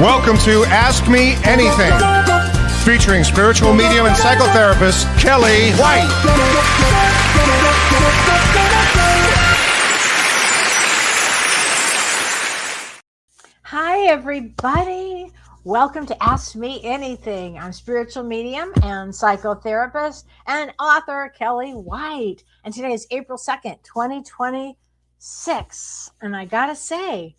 Welcome to Ask Me Anything, featuring spiritual medium and psychotherapist Kelly White. Hi, everybody. Welcome to Ask Me Anything. I'm spiritual medium and psychotherapist and author Kelly White. And today is April 2nd, 2026. And I gotta say,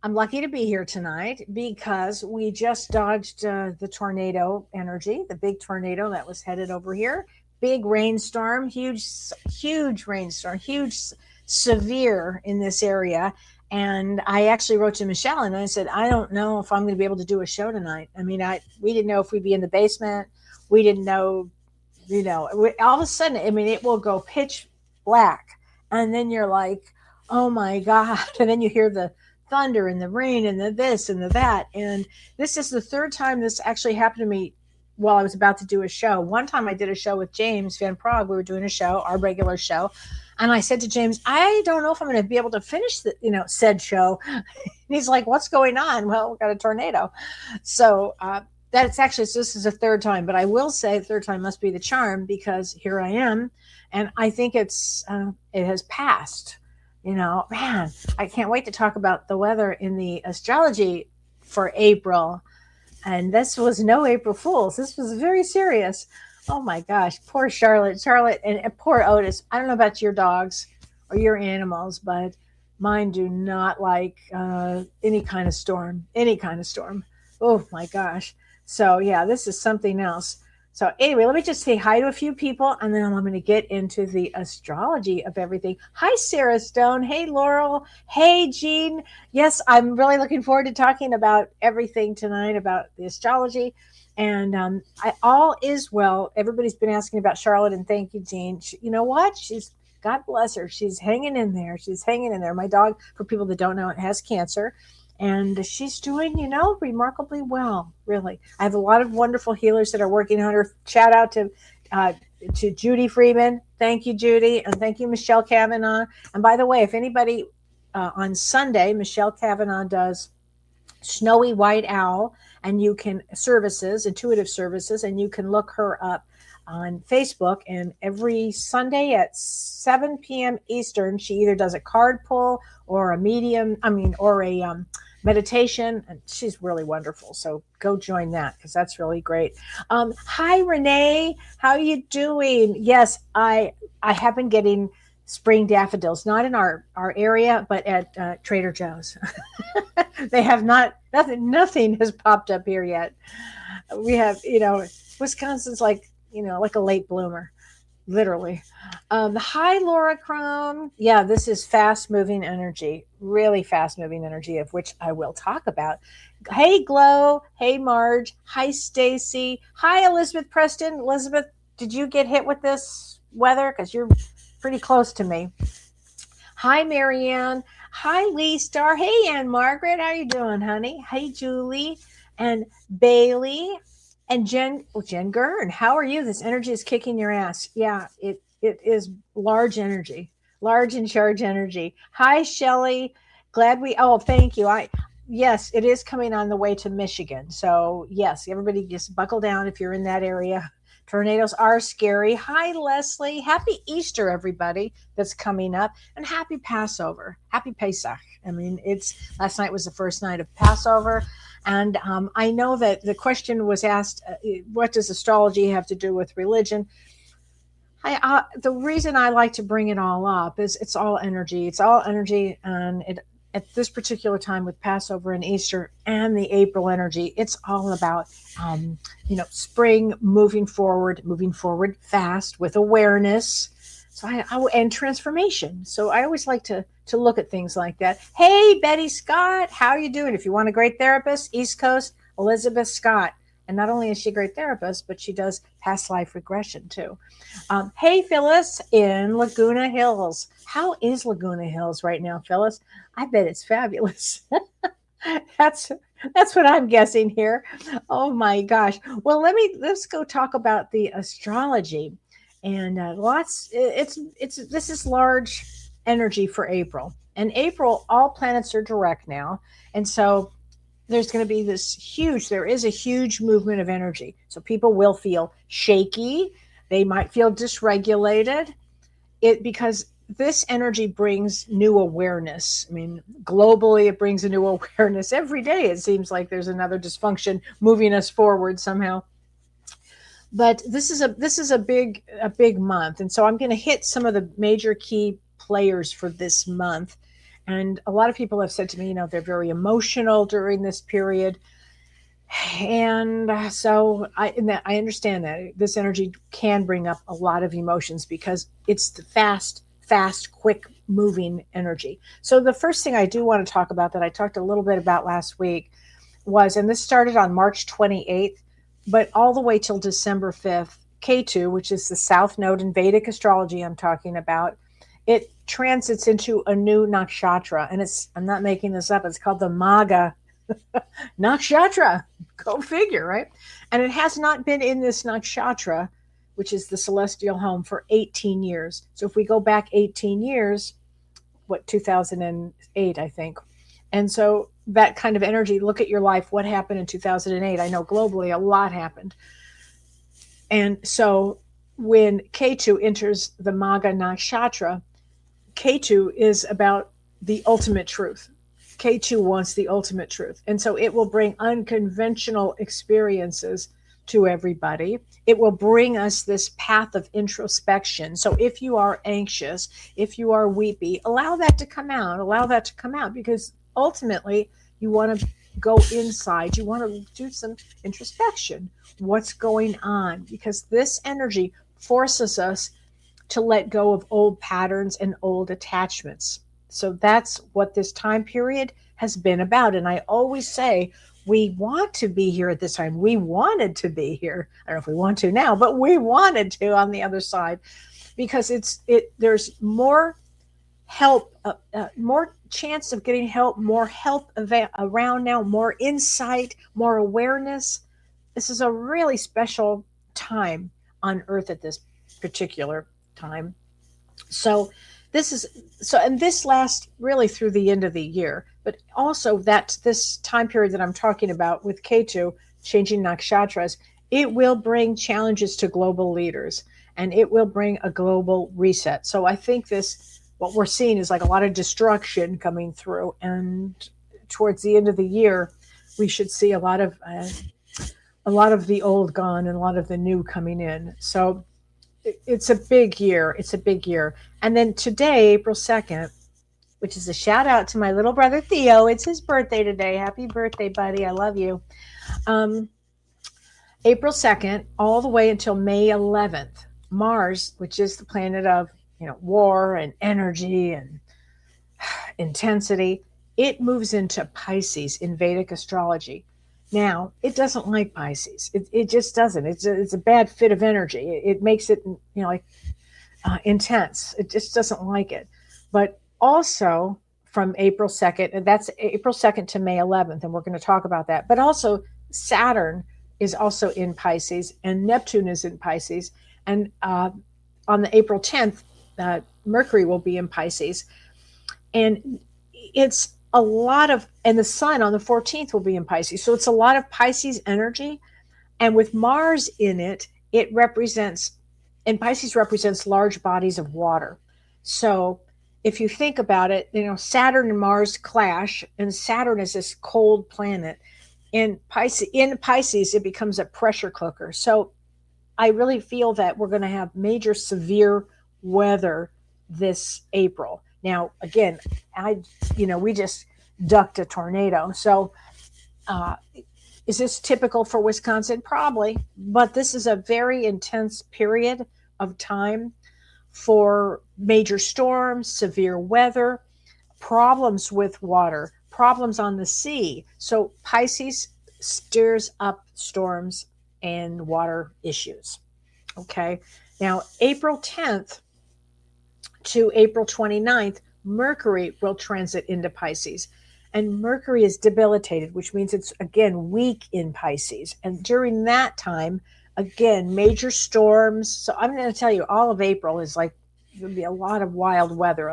I'm lucky to be here tonight because we just dodged the tornado energy, the big tornado that was headed over here. Big rainstorm, huge rainstorm, severe in this area. And I actually wrote to Michelle and I said, I don't know if I'm going to be able to do a show tonight. I mean, we didn't know if we'd be in the basement. We didn't know, all of a sudden, I mean, it will go pitch black. And then you're like, oh my God. And then you hear the thunder and the rain and the this and the that. And this is the third time this actually happened to me while I was about to do a show. One time I did a show with James Van Prague. We were doing a show, our regular show. And I said to James, I don't know if I'm going to be able to finish the, said show. And he's like, what's going on? Well, we got a tornado. So this is the third time, but I will say the third time must be the charm because here I am. And I think it has passed. Man, I can't wait to talk about the weather in the astrology for April. And this was no April Fool's. This was very serious. Oh my gosh, poor Charlotte, and poor Otis. I don't know about your dogs or your animals, but mine do not like any kind of storm. Oh my gosh. So yeah, this is something else. So anyway, let me just say hi to a few people, and then I'm going to get into the astrology of everything. Hi, Sarah Stone. Hey, Laurel. Hey, Jean. Yes, I'm really looking forward to talking about everything tonight about the astrology. And all is well. Everybody's been asking about Charlotte, and thank you, Jean. You know what? God bless her. She's hanging in there. My dog, for people that don't know, it has cancer. And she's doing, remarkably well, really. I have a lot of wonderful healers that are working on her. Shout out to Judy Freeman. Thank you, Judy. And thank you, Michelle Kavanaugh. And by the way, if anybody on Sunday, Michelle Kavanaugh does Snowy White Owl and intuitive services, and you can look her up on Facebook. And every Sunday at 7 p.m. Eastern, she either does a card pull or a meditation, and she's really wonderful. So go join that because that's really great. Hi, Renee. How are you doing? Yes, I have been getting spring daffodils, not in our area, but at Trader Joe's. They have nothing has popped up here yet. We have, Wisconsin's like a late bloomer. Literally. Hi, Laura Crum. Yeah, this is fast-moving energy, really fast-moving energy, of which I will talk about. Hey, Glow. Hey, Marge. Hi, Stacy. Hi, Elizabeth Preston. Elizabeth, did you get hit with this weather? Because you're pretty close to me. Hi, Marianne. Hi, Lee Star. Hey, Ann Margaret. How you doing, honey? Hey, Julie and Bailey. And Jen Gurn, how are you? This energy is kicking your ass. Yeah, it is large energy, large and charge energy. Hi, Shelly. Thank you. Yes, it is coming on the way to Michigan. So yes, everybody just buckle down if you're in that area. Tornadoes are scary. Hi, Leslie. Happy Easter, everybody that's coming up, and happy Passover. Happy Pesach. I mean, last night was the first night of Passover. And I know that the question was asked, what does astrology have to do with religion? The reason I like to bring it all up is it's all energy. It's all energy. And at this particular time with Passover and Easter and the April energy, it's all about, spring, moving forward fast with awareness. And transformation. So I always like to look at things like that. Hey, Betty Scott, how are you doing? If you want a great therapist, East Coast, Elizabeth Scott. And not only is she a great therapist, but she does past life regression too. Hey, Phyllis in Laguna Hills. How is Laguna Hills right now, Phyllis? I bet it's fabulous. That's what I'm guessing here. Oh my gosh. Well, let's go talk about the astrology. And this is large energy for April. And April, all planets are direct now. And so there's going to be there is a huge movement of energy. So people will feel shaky. They might feel dysregulated. Because this energy brings new awareness. I mean, globally, it brings a new awareness every day. It seems like there's another dysfunction moving us forward somehow. But this is a big month, and so I'm going to hit some of the major key players for this month. And a lot of people have said to me, they're very emotional during this period. And so I understand that this energy can bring up a lot of emotions because it's the fast, quick moving energy. So the first thing I do want to talk about that I talked a little bit about last week was, and this started on March 28th, but all the way till December 5th, K2, which is the South Node in Vedic Astrology I'm talking about, it transits into a new nakshatra. And I'm not making this up, it's called the Maga nakshatra. Go figure, right? And it has not been in this nakshatra, which is the celestial home, for 18 years. So if we go back 18 years, 2008, I think. And so that kind of energy, look at your life, what happened in 2008? I know globally a lot happened. And so when K2 enters the Maga nakshatra, K2 is about the ultimate truth. K2 wants the ultimate truth. And so it will bring unconventional experiences to everybody. It will bring us this path of introspection. So if you are anxious, if you are weepy, allow that to come out, because ultimately you want to go inside. You want to do some introspection. What's going on? Because this energy forces us to let go of old patterns and old attachments. So that's what this time period has been about. And I always say, we want to be here at this time. We wanted to be here. I don't know if we want to now, but we wanted to on the other side, because there's more help, more chance of getting help, more help around now, more insight, more awareness. This is a really special time on Earth at this particular time. So and this lasts really through the end of the year, but also this time period that I'm talking about with K2 changing nakshatras, it will bring challenges to global leaders, and it will bring a global reset. So I think what we're seeing is like a lot of destruction coming through, and towards the end of the year, we should see a lot of the old gone and a lot of the new coming in. So it's a big year. And then today, April 2nd, which is a shout out to my little brother Theo. It's his birthday today. Happy birthday, buddy. I love you. April 2nd, all the way until May 11th, Mars, which is the planet of war and energy and intensity, it moves into Pisces in Vedic astrology. Now, it doesn't like Pisces. It just doesn't. It's a bad fit of energy. It makes it, intense. It just doesn't like it. But also from April 2nd, and that's April 2nd to May 11th, and we're going to talk about that. But also Saturn is also in Pisces, and Neptune is in Pisces. And on the April 10th, Mercury will be in Pisces. And it's a lot of, and the sun on the 14th will be in Pisces. So it's a lot of Pisces energy. And with Mars in it, Pisces represents large bodies of water. So if you think about it, Saturn and Mars clash, and Saturn is this cold planet. In Pisces, it becomes a pressure cooker. So I really feel that we're going to have major severe weather this April. Now, again, we just ducked a tornado. So is this typical for Wisconsin? Probably. But this is a very intense period of time for major storms, severe weather, problems with water, problems on the sea. So Pisces stirs up storms and water issues. Okay. Now, April 10th to April 29th, Mercury will transit into Pisces. And Mercury is debilitated, which means it's, again, weak in Pisces. And during that time, again, major storms. So I'm going to tell you, all of April is like, there'll be a lot of wild weather.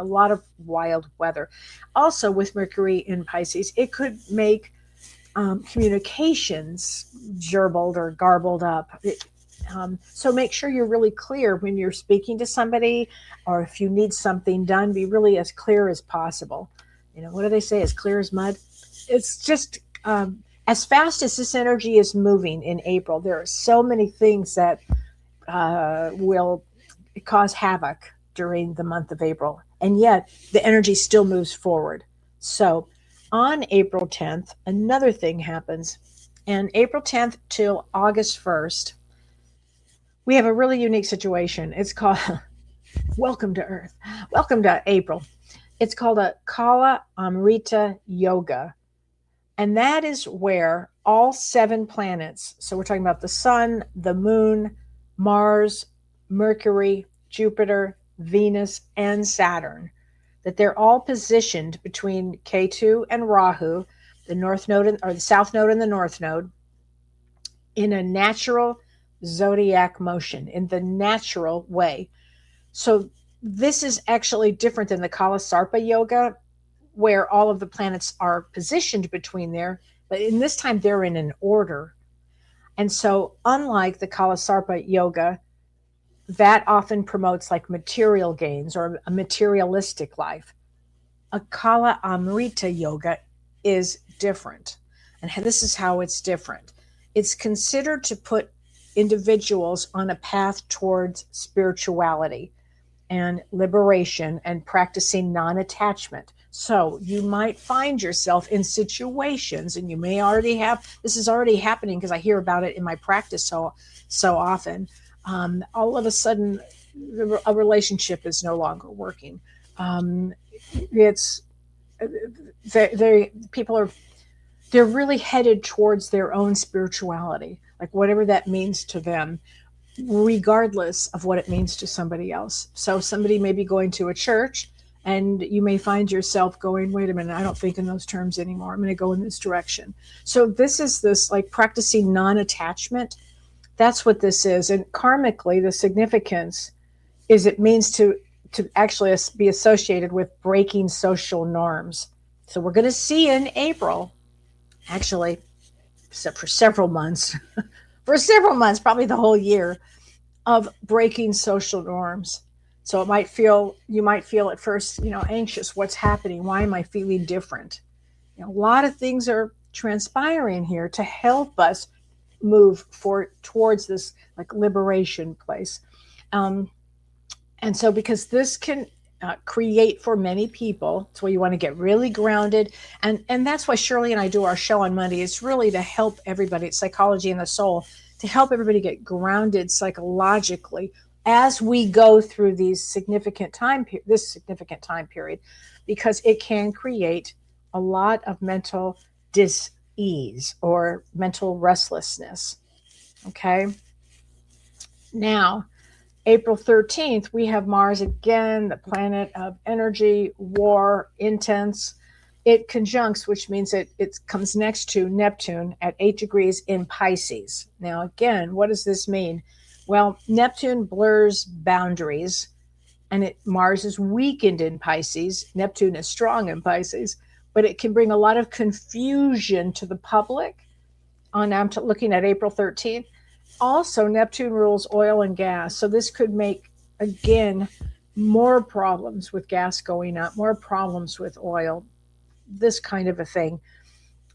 Also with Mercury in Pisces, it could make communications gerbled or garbled up. So make sure you're really clear when you're speaking to somebody, or if you need something done, be really as clear as possible. What do they say? As clear as mud. It's just as fast as this energy is moving in April, there are so many things that will cause havoc during the month of April. And yet the energy still moves forward. So on April 10th, another thing happens. And April 10th till August 1st, we have a really unique situation. It's called Welcome to Earth. Welcome to April. It's called a Kala Amrita Yoga. And that is where all 7 planets, so we're talking about the sun, the moon, Mars, Mercury, Jupiter, Venus, and Saturn, that they're all positioned between Ketu and Rahu, the north node or the south node and the north node, in a natural zodiac motion, in the natural way. So this is actually different than the Kala Sarpa Yoga, where all of the planets are positioned between there, but in this time they're in an order. And so unlike the Kala Sarpa Yoga, that often promotes like material gains or a materialistic life, a Kala Amrita Yoga is different. And this is how it's different. It's considered to put individuals on a path towards spirituality and liberation and practicing non-attachment. So you might find yourself in situations, and you may already have, this is already happening because I hear about it in my practice so often. All of a sudden, a relationship is no longer working. They're really headed towards their own spirituality, like whatever that means to them, regardless of what it means to somebody else. So somebody may be going to a church, and you may find yourself going, wait a minute, I don't think in those terms anymore. I'm going to go in this direction. So this like practicing non-attachment. That's what this is. And karmically, the significance is it means to actually be associated with breaking social norms. So we're going to see in April, actually, for several months, probably the whole year, of breaking social norms. So you might feel at first, anxious. What's happening? Why am I feeling different? A lot of things are transpiring here to help us move towards this like liberation place. And so because this can create for many people, it's where you want to get really grounded. And that's why Shirley and I do our show on Monday. It's really to help everybody. It's psychology and the soul, to help everybody get grounded psychologically as we go through this significant time period, because it can create a lot of mental dis-ease or mental restlessness. Okay. Now, April 13th, we have Mars again, the planet of energy, war, intense. It conjuncts, which means it comes next to Neptune at 8 degrees in Pisces. Now, again, what does this mean? Well, Neptune blurs boundaries, and Mars is weakened in Pisces. Neptune is strong in Pisces, but it can bring a lot of confusion to the public. I'm looking at April 13th. Also, Neptune rules oil and gas. So this could make, again, more problems with gas going up, more problems with oil, this kind of a thing.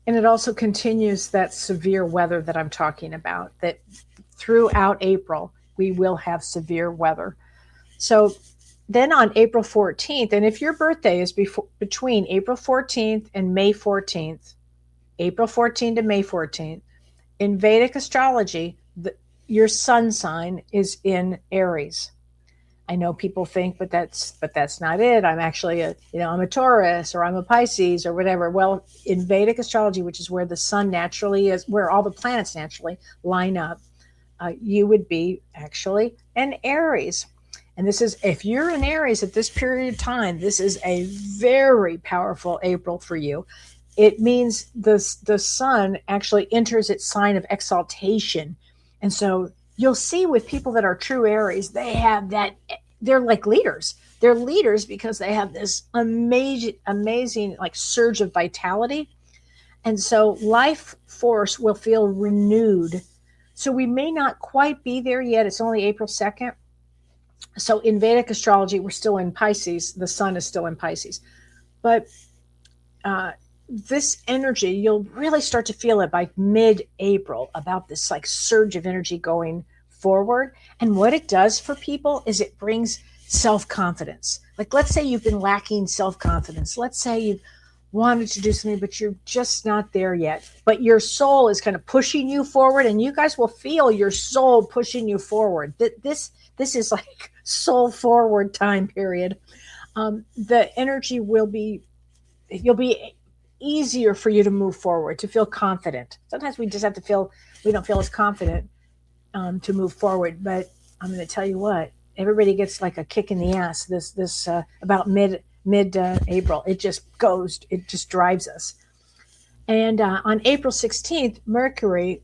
And it also continues that severe weather that I'm talking about, that throughout April, we will have severe weather. So then on April 14th, and if your birthday is between April 14th and May 14th, April 14th to May 14th, in Vedic astrology, your sun sign is in Aries. I know people think, but that's not it. I'm actually I'm a Taurus, or I'm a Pisces, or whatever. Well, in Vedic astrology, which is where the sun naturally is, where all the planets naturally line up, you would be actually an Aries. And this is, if you're an Aries at this period of time, this is a very powerful April for you. It means the sun actually enters its sign of exaltation. And so you'll see with people that are true Aries, they have that, they're like leaders. They're leaders because they have this amazing like surge of vitality. And so life force will feel renewed. So we may not quite be there yet. It's only April 2nd. So in Vedic astrology, we're still in Pisces. The sun is still in Pisces. But this energy, you'll really start to feel it by mid-April, about this like surge of energy going forward. And what it does for people is it brings self-confidence. Like, let's say you've been lacking self-confidence. Let's say you've wanted to do something, but you're just not there yet. But your soul is kind of pushing you forward, and you guys will feel your soul pushing you forward. This is like soul forward time period. The energy will be, you'll be easier for you to move forward, to feel confident. Sometimes we just have to feel, we don't feel as confident to move forward. But I'm going to tell you what, everybody gets like a kick in the ass this about mid April. It just drives us. And on April 16th, Mercury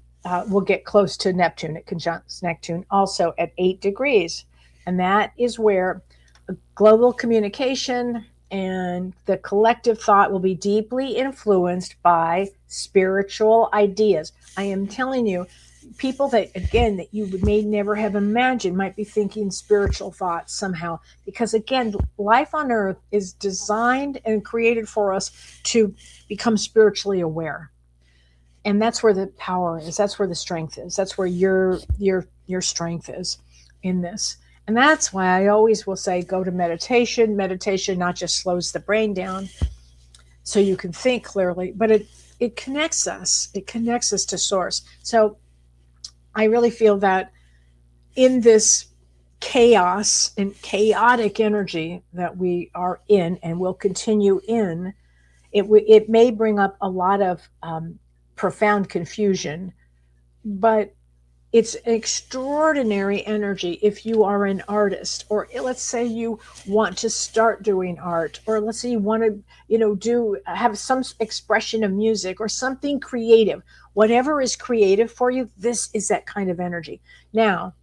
will get close to Neptune. It conjuncts Neptune also at 8 degrees. And that is where global communication and the collective thought will be deeply influenced by spiritual ideas. I am telling you, people that, again, that you may never have imagined might be thinking spiritual thoughts somehow. Because again, life on earth is designed and created for us to become spiritually aware. And that's where the power is. That's where the strength is. That's where your strength is in this. And that's why I always will say, go to meditation. Meditation not just slows the brain down so you can think clearly, but it connects us. It connects us to source. So I really feel that in this chaos and chaotic energy that we are in and will continue in, it may bring up a lot of profound confusion, but it's an extraordinary energy if you are an artist, or let's say you want to start doing art, or let's say you want to, have some expression of music or something creative. Whatever is creative for you, this is that kind of energy. Now,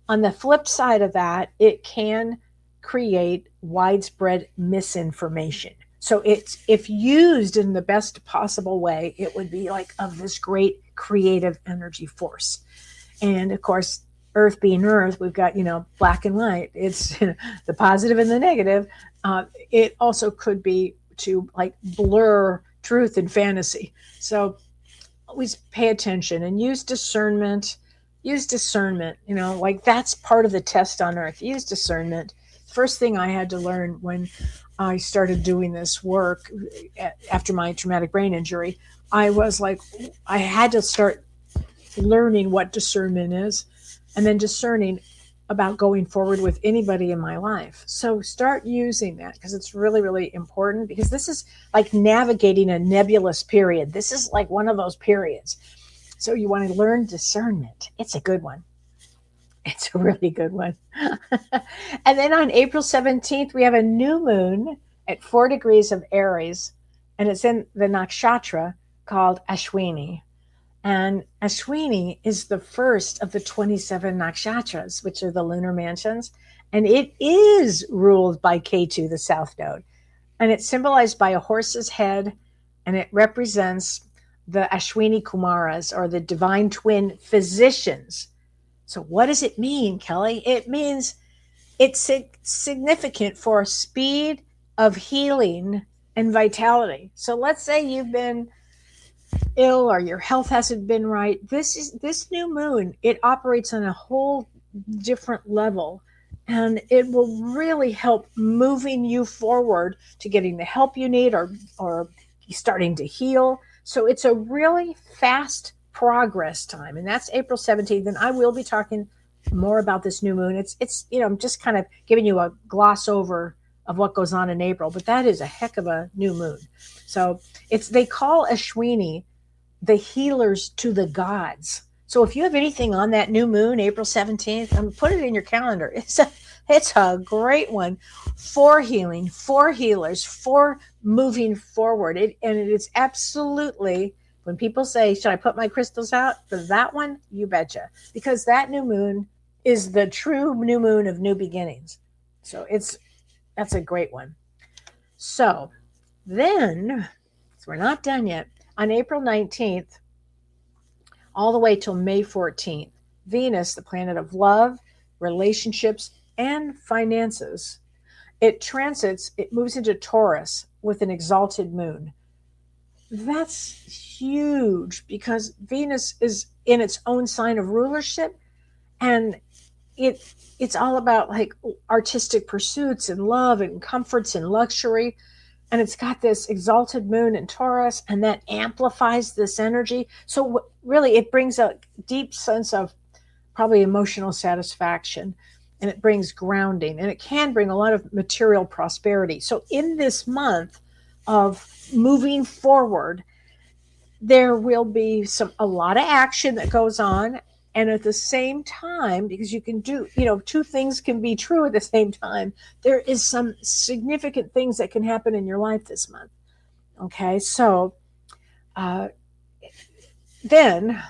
on the flip side of that, it can create widespread misinformation. So if used in the best possible way, it would be like of this great creative energy force. And of course, Earth being Earth, we've got, black and white. It's the positive and the negative. It also could be to like blur truth and fantasy. So always pay attention and use discernment. Like that's part of the test on Earth. Use discernment. First thing I had to learn when I started doing this work after my traumatic brain injury, I was like, I had to start learning what discernment is, and then discerning about going forward with anybody in my life. So start using that, because it's really, really important, because this is like navigating a nebulous period. This is like one of those periods. So you want to learn discernment. It's a good one. It's a really good one. And then on April 17th, we have a new moon at 4 degrees of Aries, and it's in the nakshatra called Ashwini. And Ashwini is the first of the 27 nakshatras, which are the lunar mansions. And it is ruled by Ketu, the south node. And it's symbolized by a horse's head, and it represents the Ashwini Kumaras, or the divine twin physicians. So what does it mean, Kelly? It means it's significant for speed of healing and vitality. So let's say you've been ill or your health hasn't been right. This new moon, it operates on a whole different level, and it will really help moving you forward to getting the help you need, or starting to heal. So it's a really fast progress time, and that's April 17th. And I will be talking more about this new moon. It's I'm just kind of giving you a gloss over of what goes on in April, but that is a heck of a new moon. So they call Ashwini the healers to the gods. So if you have anything on that new moon, April 17th, put it in your calendar. It's a great one for healing, for healers, for moving forward. And it is absolutely, when people say, should I put my crystals out for that one? You betcha. Because that new moon is the true new moon of new beginnings. So that's a great one. So then, we're not done yet. On April 19th, all the way till May 14th, Venus, the planet of love, relationships, and finances, it moves into Taurus with an exalted moon. That's huge because Venus is in its own sign of rulership, and it's all about like artistic pursuits and love and comforts and luxury, and it's got this exalted moon in Taurus, and that amplifies this energy. So really it brings a deep sense of probably emotional satisfaction, and it brings grounding, and it can bring a lot of material prosperity. So in this month of moving forward, there will be a lot of action that goes on, and at the same time, because you can do, two things can be true at the same time, there is some significant things that can happen in your life this month. Okay, so then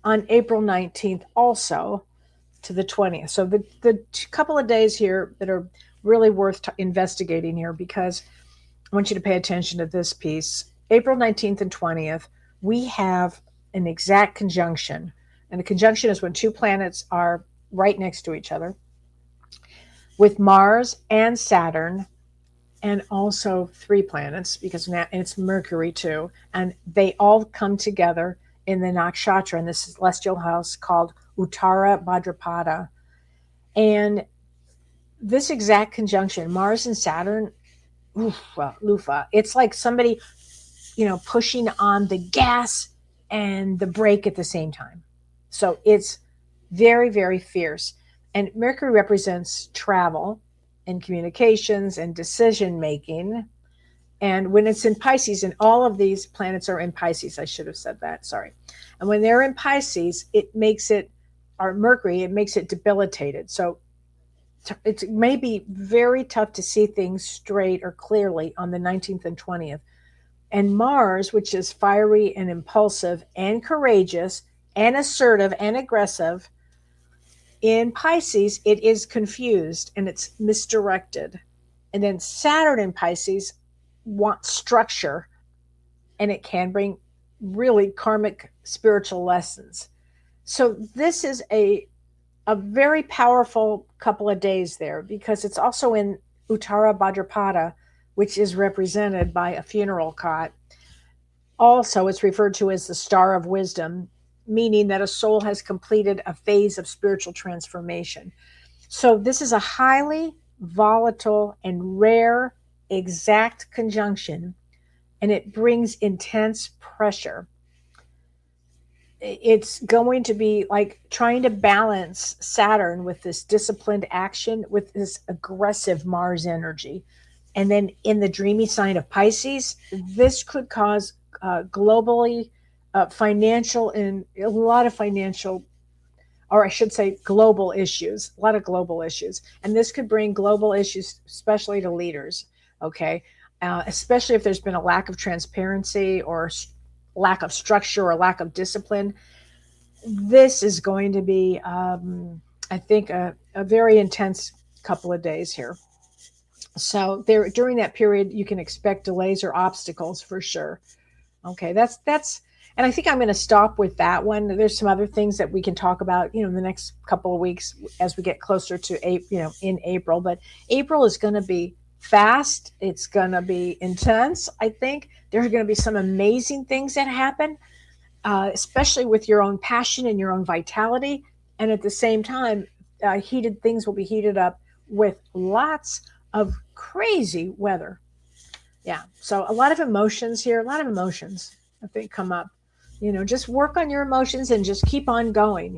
on April 19th also to the 20th, so the couple of days here that are really worth investigating here, because I want you to pay attention to this piece. April 19th and 20th, we have an exact conjunction. And a conjunction is when two planets are right next to each other, with Mars and Saturn, and also three planets, because now it's Mercury too. And they all come together in the nakshatra, in this celestial house called Uttara Bhadrapada. And this exact conjunction, Mars and Saturn, Lufa, it's like somebody, pushing on the gas and the brake at the same time. So it's very, very fierce. And Mercury represents travel and communications and decision making. And when it's in Pisces, and all of these planets are in Pisces, I should have said that, sorry. And when they're in Pisces, Mercury, it makes it debilitated. So it may be very tough to see things straight or clearly on the 19th and 20th. And Mars, which is fiery and impulsive and courageous and assertive and aggressive, in Pisces, it is confused and it's misdirected. And then Saturn in Pisces wants structure, and it can bring really karmic spiritual lessons. So this is a very powerful couple of days there, because it's also in Uttara Bhadrapada, which is represented by a funeral cot. Also, it's referred to as the Star of Wisdom, meaning that a soul has completed a phase of spiritual transformation. So this is a highly volatile and rare exact conjunction, and it brings intense pressure. It's going to be like trying to balance Saturn with this disciplined action with this aggressive Mars energy. And then in the dreamy sign of Pisces, this could cause globally financial and a lot of financial, or I should say global issues, a lot of global issues. And this could bring global issues, especially to leaders, okay? Especially if there's been a lack of transparency or lack of structure or lack of discipline. This is going to be, I think, a very intense couple of days here. So during that period, you can expect delays or obstacles for sure. Okay, that's, and I think I'm going to stop with that one. There's some other things that we can talk about, in the next couple of weeks as we get closer to in April. But April is going to be fast. It's going to be intense. I think there's going to be some amazing things that happen, especially with your own passion and your own vitality. And at the same time, things will be heated up with lots of crazy weather. Yeah. So a lot of emotions here, I think come up. Just work on your emotions and just keep on going,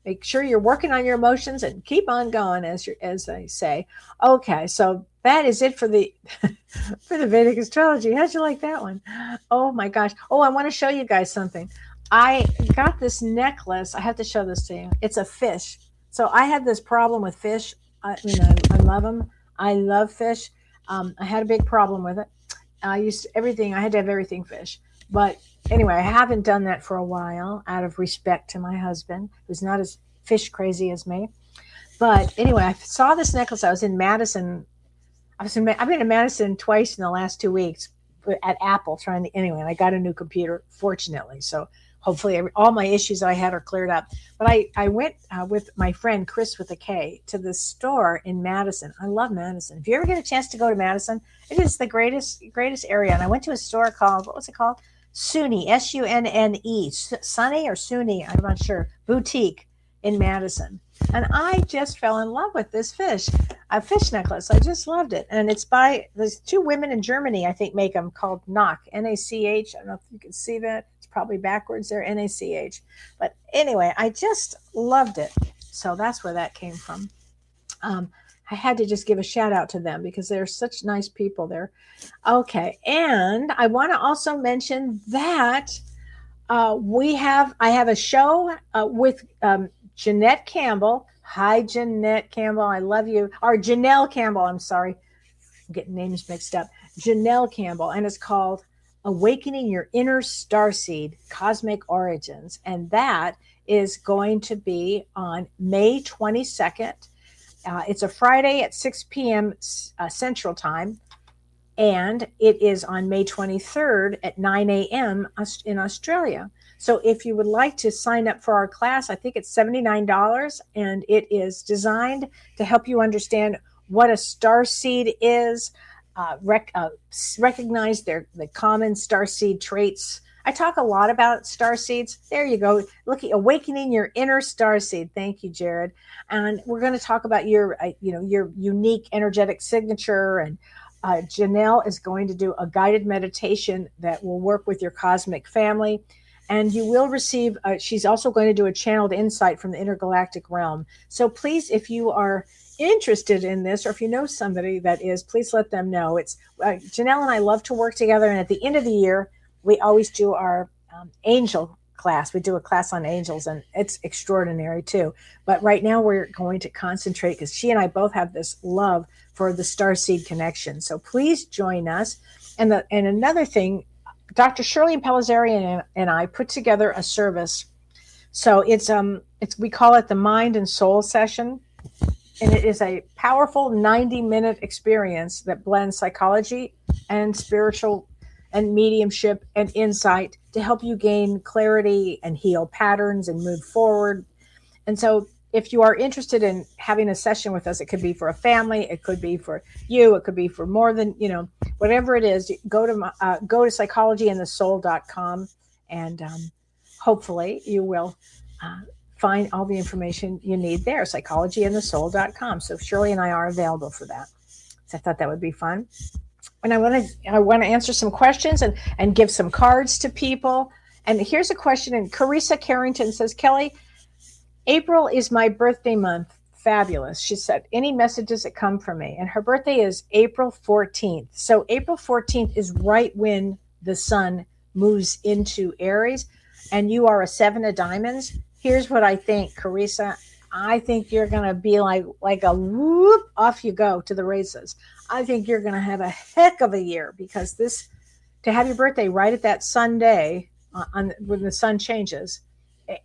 make sure you're working on your emotions and keep on going, as they say. Okay. So that is it for the for the Vedic astrology. How'd you like that one? Oh my gosh. Oh, I want to show you guys something. I got this necklace. I have to show this to you. It's a fish. So I had this problem with fish. I love them. I love fish. I had a big problem with it. I had to have everything fish. But anyway, I haven't done that for a while out of respect to my husband, who's not as fish crazy as me. But anyway, I saw this necklace. I was in Madison. I've been in Madison twice in the last 2 weeks. at Apple trying to, anyway, and I got a new computer, fortunately. So hopefully all my issues I had are cleared up. But I went with my friend Chris with a K to the store in Madison. I love Madison. If you ever get a chance to go to Madison, it is the greatest area. And I went to a store called, what was it called? SUNY, SUNNE, Sunny or SUNY, I'm not sure, boutique in Madison. And I just fell in love with this a fish necklace. I just loved it. And it's by, there's two women in Germany, I think, make them, called NACH, N-A-C-H. I don't know if you can see that. It's probably backwards there, N-A-C-H. But anyway, I just loved it. So that's where that came from. I had to just give a shout out to them because they're such nice people there. Okay. And I want to also mention that I have a show with Jeanette Campbell. Hi, Jeanette Campbell. I love you. Or Janelle Campbell. I'm sorry. I'm getting names mixed up. Janelle Campbell. And it's called Awakening Your Inner Starseed, Cosmic Origins. And that is going to be on May 22nd. It's a Friday at 6 p.m. Central Time. And it is on May 23rd at 9 a.m. in Australia. So if you would like to sign up for our class, I think it's $79, and it is designed to help you understand what a starseed is, recognize the common starseed traits. I talk a lot about starseeds. There you go. Look at awakening your inner starseed. Thank you, Jared. And we're going to talk about your unique energetic signature, and Janelle is going to do a guided meditation that will work with your cosmic family. And you will receive, she's also going to do a channeled insight from the intergalactic realm. So please, if you are interested in this, or if you know somebody that is, please let them know. It's Janelle and I love to work together. And at the end of the year, we always do our angel class. We do a class on angels, and it's extraordinary too. But right now we're going to concentrate because she and I both have this love for the starseed connection. So please join us. And another thing, Dr. Shirley Pellizzari and I put together a service. So it's we call it the Mind and Soul Session. And it is a powerful 90-minute experience that blends psychology and spiritual and mediumship and insight to help you gain clarity and heal patterns and move forward. And so if you are interested in having a session with us, it could be for a family, it could be for you, it could be for more than, whatever it is, go to psychologyandthesoul.com, and hopefully you will find all the information you need there, psychologyandthesoul.com. So Shirley and I are available for that. So I thought that would be fun. And I want to answer some questions and give some cards to people. And here's a question. And Carissa Carrington says, Kelly, April is my birthday month. Fabulous. She said, any messages that come from me? And her birthday is April 14th. So April 14th is right when the sun moves into Aries, and you are a 7 of diamonds. Here's what I think, Carissa. I think you're going to be like a whoop, off you go to the races. I think you're going to have a heck of a year, because to have your birthday right at that Sunday when the sun changes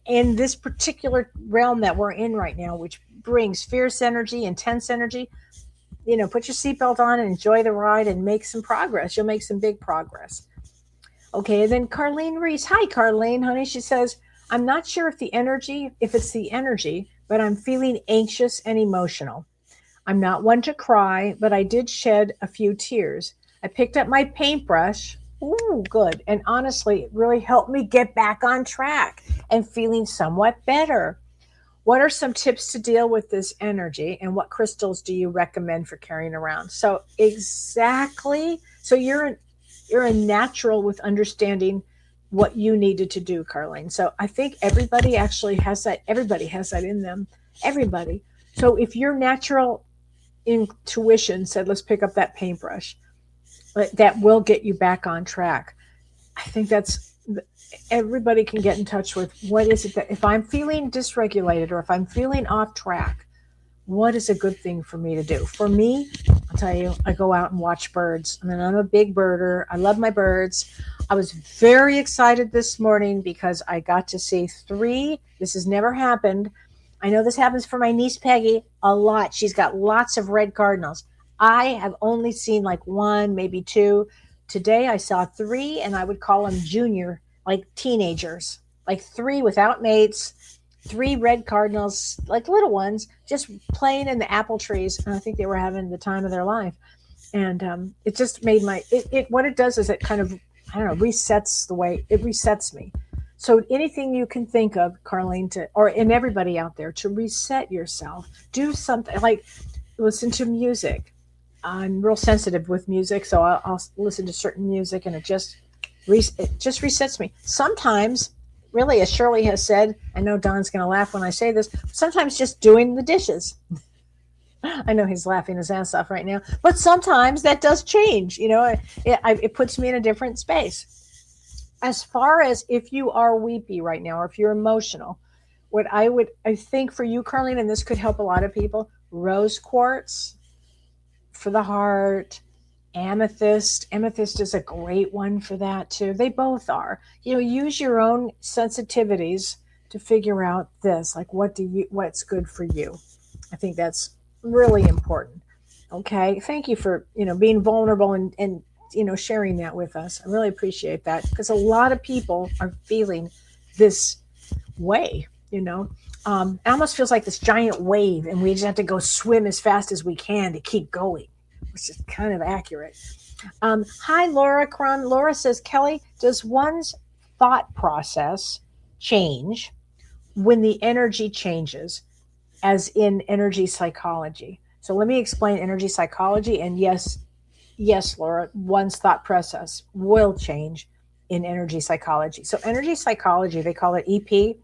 in this particular realm that we're in right now, which brings fierce energy, intense energy, put your seatbelt on and enjoy the ride and make some progress. You'll make some big progress. Okay. And then Carlene Reese. Hi, Carlene, honey. She says, I'm not sure if it's the energy, but I'm feeling anxious and emotional. I'm not one to cry, but I did shed a few tears. I picked up my paintbrush. Ooh, good. And honestly, it really helped me get back on track and feeling somewhat better. What are some tips to deal with this energy, and what crystals do you recommend for carrying around? So exactly. So you're a natural with understanding what you needed to do, Carlene. So I think everybody actually has that. Everybody has that in them. Everybody. So if your natural intuition said, let's pick up that paintbrush, that will get you back on track. I think everybody can get in touch with what is it that if I'm feeling dysregulated or if I'm feeling off track, what is a good thing for me to do? For me, I'll tell you, I go out and watch birds. I mean, I'm a big birder. I love my birds. I was very excited this morning because I got to see 3. This has never happened. I know this happens for my niece Peggy a lot. She's got lots of red cardinals. I have only seen like 1, maybe 2 Today I saw 3, and I would call them junior, like teenagers, like 3 without mates, 3 red cardinals, like little ones, just playing in the apple trees. And I think they were having the time of their life. And it just made what it does is it kind of, I don't know, it resets me. So anything you can think of, Carlene, and everybody out there, to reset yourself, do something like listen to music. I'm real sensitive with music, so I'll listen to certain music, and it just resets me. Sometimes, really, as Shirley has said, I know Don's going to laugh when I say this, sometimes just doing the dishes. I know he's laughing his ass off right now, but sometimes that does change. It puts me in a different space. As far as if you are weepy right now, or if you're emotional, what I think for you, Carlene, and this could help a lot of people, rose quartz for the heart, amethyst. Amethyst is a great one for that too. They both are. Use your own sensitivities to figure out this, like what's good for you. I think that's really important. Okay. Thank you for, being vulnerable and sharing that with us. I really appreciate that, because a lot of people are feeling this way, it almost feels like this giant wave, and we just have to go swim as fast as we can to keep going, which is kind of accurate. Hi, Laura Crum. Laura says, Kelly, does one's thought process change when the energy changes, as in energy psychology? So let me explain energy psychology. And yes, Laura, one's thought process will change in energy psychology. So energy psychology, they call it EP.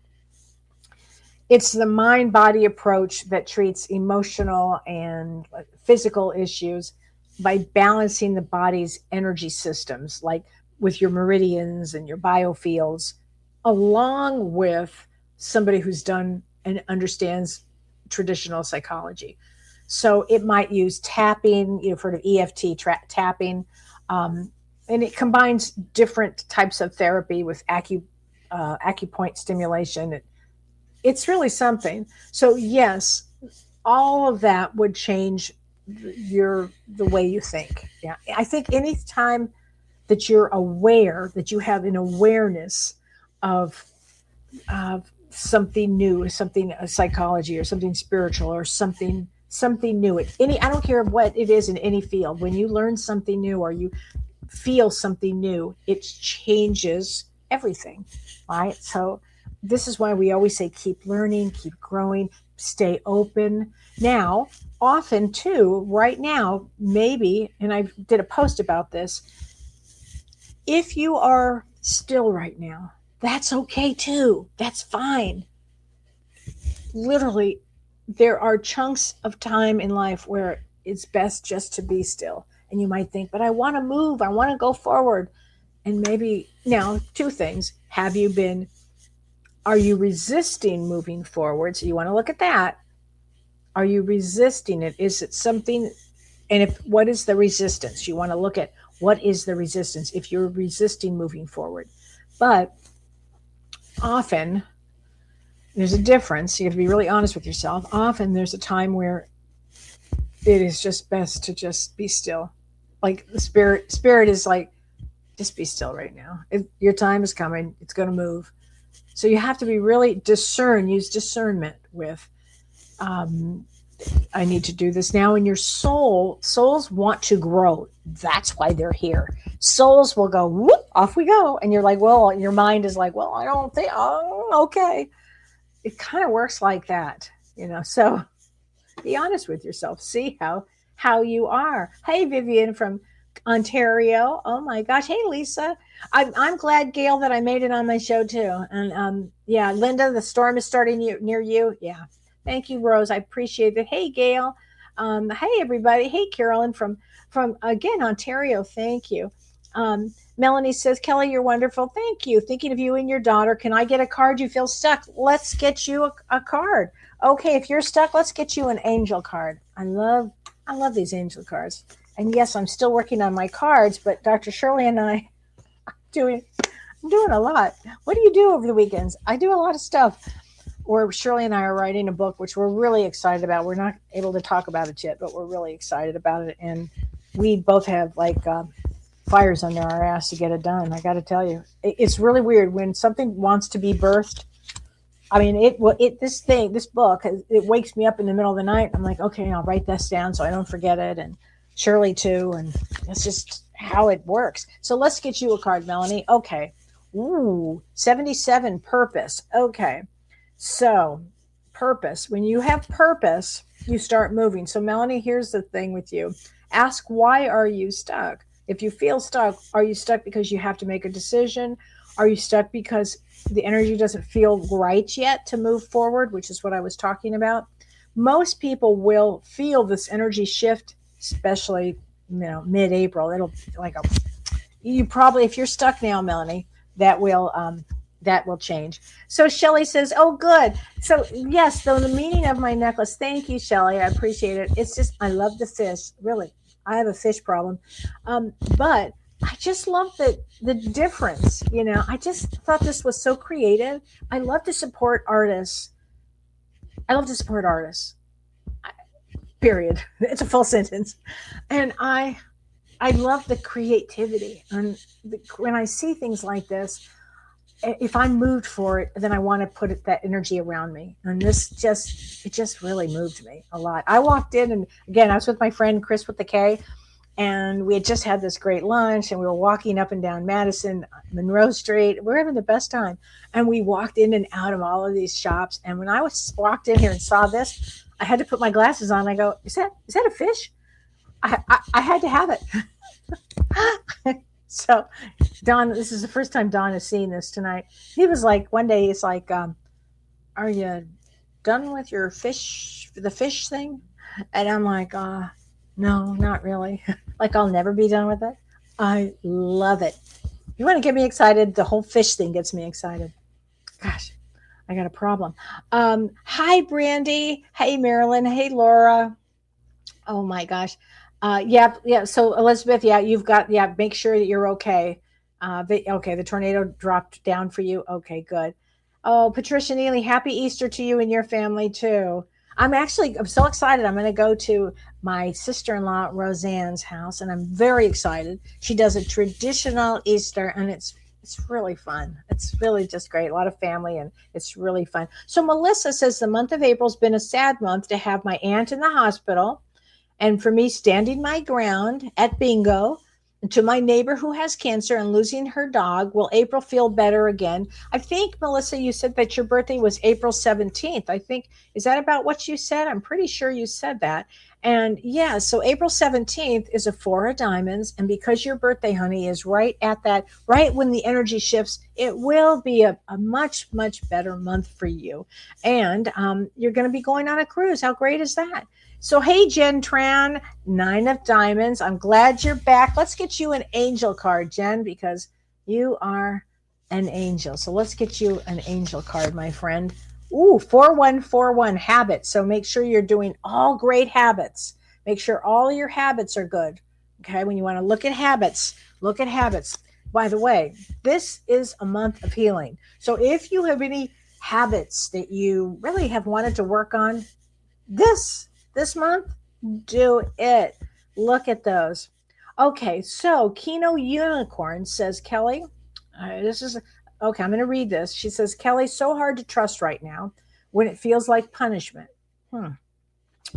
It's the mind-body approach that treats emotional and physical issues by balancing the body's energy systems, like with your meridians and your biofields, along with somebody who's done and understands traditional psychology. So it might use tapping, you've heard of EFT tapping, and it combines different types of therapy with acupoint stimulation. It's really something. So yes, all of that would change the way you think. Yeah, I think any time that you're aware, that you have an awareness of something new, something psychology or something spiritual or something new. I don't care what it is in any field. When you learn something new or you feel something new, it changes everything, right? So this is why we always say keep learning, keep growing, stay open. Now, often too, right now, maybe, and I did a post about this, if you are still right now, that's okay too. That's fine. Literally, there are chunks of time in life where it's best just to be still. And you might think, but I want to move. I want to go forward. And maybe now, 2 things. Are you resisting moving forward? So you want to look at that. Are you resisting it? Is it something? And what is the resistance? You want to look at what is the resistance if you're resisting moving forward. But often there's a difference. You have to be really honest with yourself. Often there's a time where it is just best to just be still. Like the spirit is like, just be still right now. Your time is coming. It's going to move. So you have to be really use discernment with, I need to do this now. And your souls want to grow. That's why they're here. Souls will go, whoop, off we go. And you're like, well, your mind is like, well, I don't think, okay. It kind of works like that, so be honest with yourself. See how you are. Hey, Vivian from Ontario. Oh my gosh. Hey, Lisa. I'm glad, Gail, that I made it on my show too. And yeah, Linda, the storm is starting near you. Yeah. Thank you, Rose. I appreciate it. Hey, Gail. Hey, everybody. Hey, Carolyn from again, Ontario. Thank you. Melanie says, Kelly, you're wonderful. Thank you. Thinking of you and your daughter. Can I get a card? You feel stuck? Let's get you a card. Okay, if you're stuck, let's get you an angel card. I love these angel cards. And yes, I'm still working on my cards, but Dr. Shirley and I'm doing a lot. What do you do over the weekends? I do a lot of stuff. Or Shirley and I are writing a book, which we're really excited about. We're not able to talk about it yet, but we're really excited about it. And we both have fires under our ass to get it done. I got to tell you, it's really weird when something wants to be birthed. I mean, this book, it wakes me up in the middle of the night. I'm like, okay, I'll write this down so I don't forget it. And Shirley too. And it's just how it works. So let's get you a card, Melanie. Okay. Ooh, 77, purpose. Okay. So purpose, when you have purpose, you start moving. So Melanie, here's the thing with you. Ask, why are you stuck? If you feel stuck, are you stuck because you have to make a decision? Are you stuck because the energy doesn't feel right yet to move forward, which is what I was talking about? Most people will feel this energy shift, especially, mid-April. It'll you probably, if you're stuck now, Melanie, that will change. So Shelley says, oh, good. So yes, though the meaning of my necklace, thank you, Shelley. I appreciate it. It's just, I love the fish. Really, I have a fish problem. But I just love the difference. I just thought this was so creative. I love to support artists. Period. It's a full sentence. And I love the creativity. And when I see things like this, if I'm moved for it, then I want to put that energy around me. And it just really moved me a lot. I walked in, and again, I was with my friend Chris with the K, and we had just had this great lunch, and we were walking up and down Madison, Monroe Street. We were having the best time. And we walked in and out of all of these shops. And when I walked in here and saw this, I had to put my glasses on. I go, is that a fish? I had to have it. So Don, this is the first time Don has seen this tonight. He was like, one day he's like, are you done with your the fish thing? And I'm like, no, not really. Like, I'll never be done with it. I love it. You want to get me excited? The whole fish thing gets me excited. Gosh, I got a problem. Hi, Brandy. Hey, Marilyn. Hey, Laura. Oh my gosh. Yeah. So Elizabeth, make sure that you're okay. The tornado dropped down for you. Okay, good. Oh, Patricia Neely, happy Easter to you and your family too. I'm so excited. I'm going to go to my sister-in-law Roseanne's house, and I'm very excited. She does a traditional Easter, and it's really fun. It's really just great. A lot of family, and it's really fun. So Melissa says the month of April's been a sad month to have my aunt in the hospital, and for me standing my ground at bingo. And to my neighbor who has cancer and losing her dog, will April feel better again? I think, Melissa, you said that your birthday was April 17th. I think, is that about what you said? I'm pretty sure you said that. And yeah, so April 17th is a 4 of diamonds. And because your birthday, honey, is right when the energy shifts, it will be a much, much better month for you. And you're going to be going on a cruise. How great is that? So, hey, Jen Tran, 9 of diamonds. I'm glad you're back. Let's get you an angel card, Jen, because you are an angel. So let's get you an angel card, my friend. Ooh, 4141, habits. So make sure you're doing all great habits. Make sure all your habits are good. Okay, when you want to look at habits, look at habits. By the way, this is a month of healing. So if you have any habits that you really have wanted to work on this month, do it. Look at those. Okay, so Kino Unicorn says, Kelly, I'm going to read this. She says, Kelly, so hard to trust right now when it feels like punishment.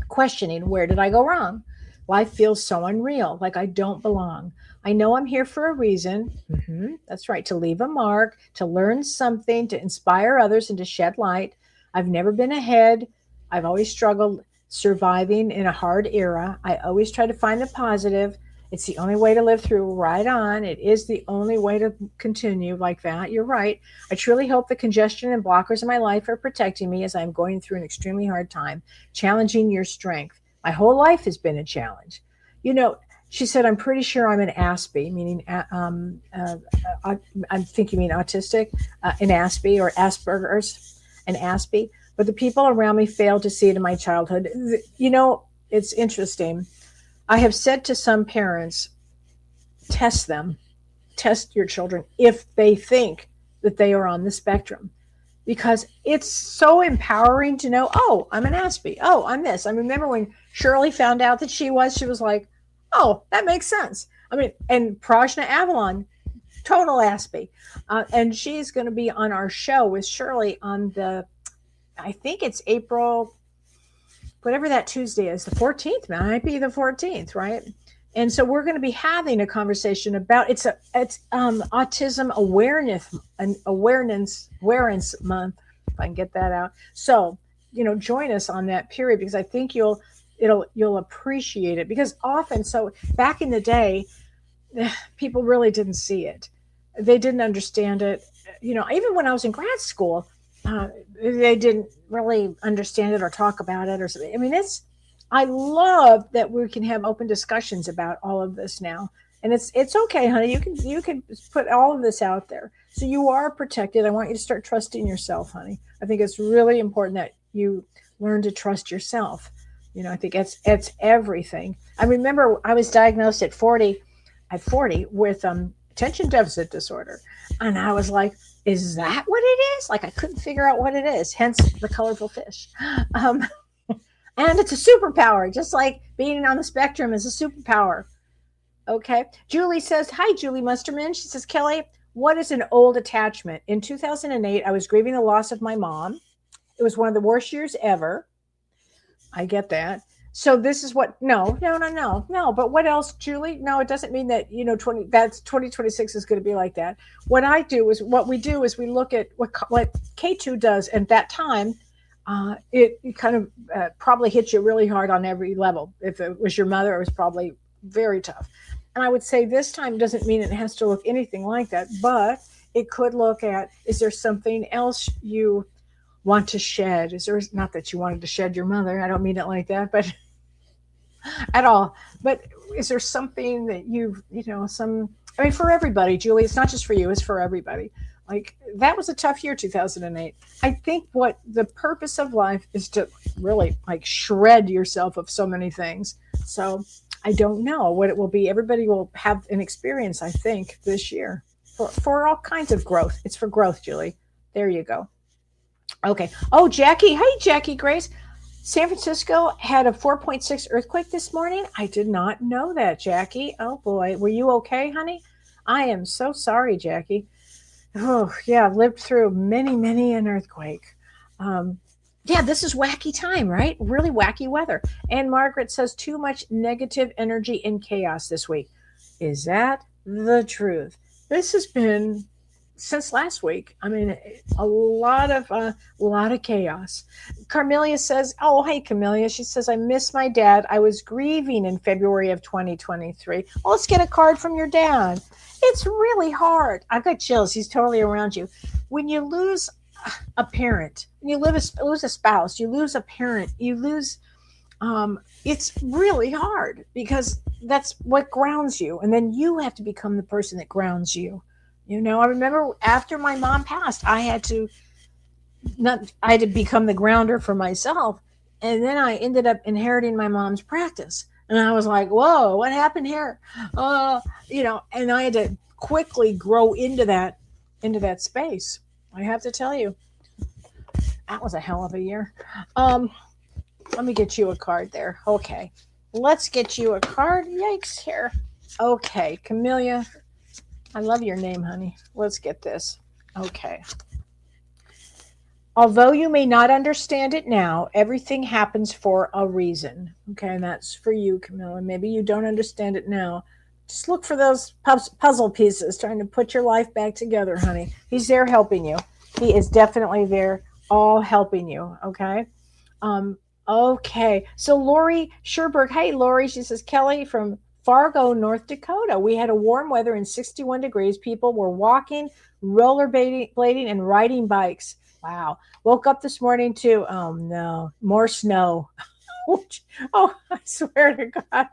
Questioning, where did I go wrong? Life feels so unreal, like I don't belong. I know I'm here for a reason. That's right, to leave a mark, to learn something, to inspire others, and to shed light. I've never been ahead. I've always struggled surviving in a hard era. I always try to find the positive. It's the only way to live through. Right on. It is the only way to continue like that. You're right. I truly hope the congestion and blockers in my life are protecting me as I'm going through an extremely hard time, challenging your strength. My whole life has been a challenge. She said, I'm pretty sure I'm an Aspie, meaning, I think you mean autistic, an Aspie or Asperger's, an Aspie. But the people around me failed to see it in my childhood. It's interesting. I have said to some parents, test your children if they think that they are on the spectrum, because it's so empowering to know, oh, I'm an Aspie. Oh, I'm this. I remember when Shirley found out that she was like, oh, that makes sense. I mean, and Prajna Avalon, total Aspie. And she's going to be on our show with Shirley on I think it's April, whatever that Tuesday is, the 14th, might be the 14th, right? And so we're going to be having a conversation about it's autism awareness month, if I can get that out. So, join us on that period, because I think you'll appreciate it, because often, so back in the day, people really didn't see it. They didn't understand it. Even when I was in grad school, they didn't really understand it or talk about it or something. I mean, I love that we can have open discussions about all of this now. And it's okay, honey. You can put all of this out there. So you are protected. I want you to start trusting yourself, honey. I think it's really important that you learn to trust yourself. I think it's everything. I remember I was diagnosed at 40 with attention deficit disorder. And I was like, is that what it is? Like, I couldn't figure out what it is, hence the colorful fish. And it's a superpower, just like being on the spectrum is a superpower. Okay. Julie says, hi, Julie Musterman. She says, Kelly, what is an old attachment? In 2008, I was grieving the loss of my mom. It was one of the worst years ever. I get that. So this is what, no. But what else, Julie? No, it doesn't mean that, 2026 is going to be like that. What we do is we look at what K2 does at that time. It kind of probably hit you really hard on every level. If it was your mother, it was probably very tough. And I would say this time doesn't mean it has to look anything like that, but it could look at, is there something else you want to shed? Is there, not that you wanted to shed your mother, I don't mean it like that, but at all. But is there something that for everybody, Julie, it's not just for you, it's for everybody. Like, that was a tough year, 2008. I think what the purpose of life is to really shred yourself of so many things. So I don't know what it will be. Everybody will have an experience, I think, this year for all kinds of growth. It's for growth, Julie. There you go. Okay. Oh, Jackie. Hey, Jackie Grace. San Francisco had a 4.6 earthquake this morning. I did not know that, Jackie. Oh, boy. Were you okay, honey? I am so sorry, Jackie. Oh, yeah, lived through many an earthquake. This is wacky time, right? Really wacky weather. And Margaret says too much negative energy and chaos this week. Is that the truth? This has been since last week. I mean, a lot of chaos. Carmelia says, oh, hey, Camelia. She says, I miss my dad. I was grieving in February of 2023. Well, let's get a card from your dad. It's really hard. I've got chills. He's totally around you. When you lose a parent, when you lose a spouse, you lose a parent, you lose, it's really hard, because that's what grounds you. And then you have to become the person that grounds you. I remember after my mom passed, I had to become the grounder for myself. And then I ended up inheriting my mom's practice. And I was like, whoa, what happened here? And I had to quickly grow into that space. I have to tell you, that was a hell of a year. Let me get you a card there. Okay. Let's get you a card. Yikes here. Okay. Camelia. I love your name, honey. Let's get this. Okay. Although you may not understand it now, everything happens for a reason. Okay, and that's for you, Camilla. Maybe you don't understand it now. Just look for those puzzle pieces, trying to put your life back together, honey. He's there helping you. He is definitely there, all helping you, okay? Okay, so Lori Sherberg. Hey, Lori, she says, Kelly from Fargo, North Dakota. We had a warm weather and 61 degrees. People were walking, rollerblading, and riding bikes. Wow. Woke up this morning to, oh no, more snow. Oh, I swear to God.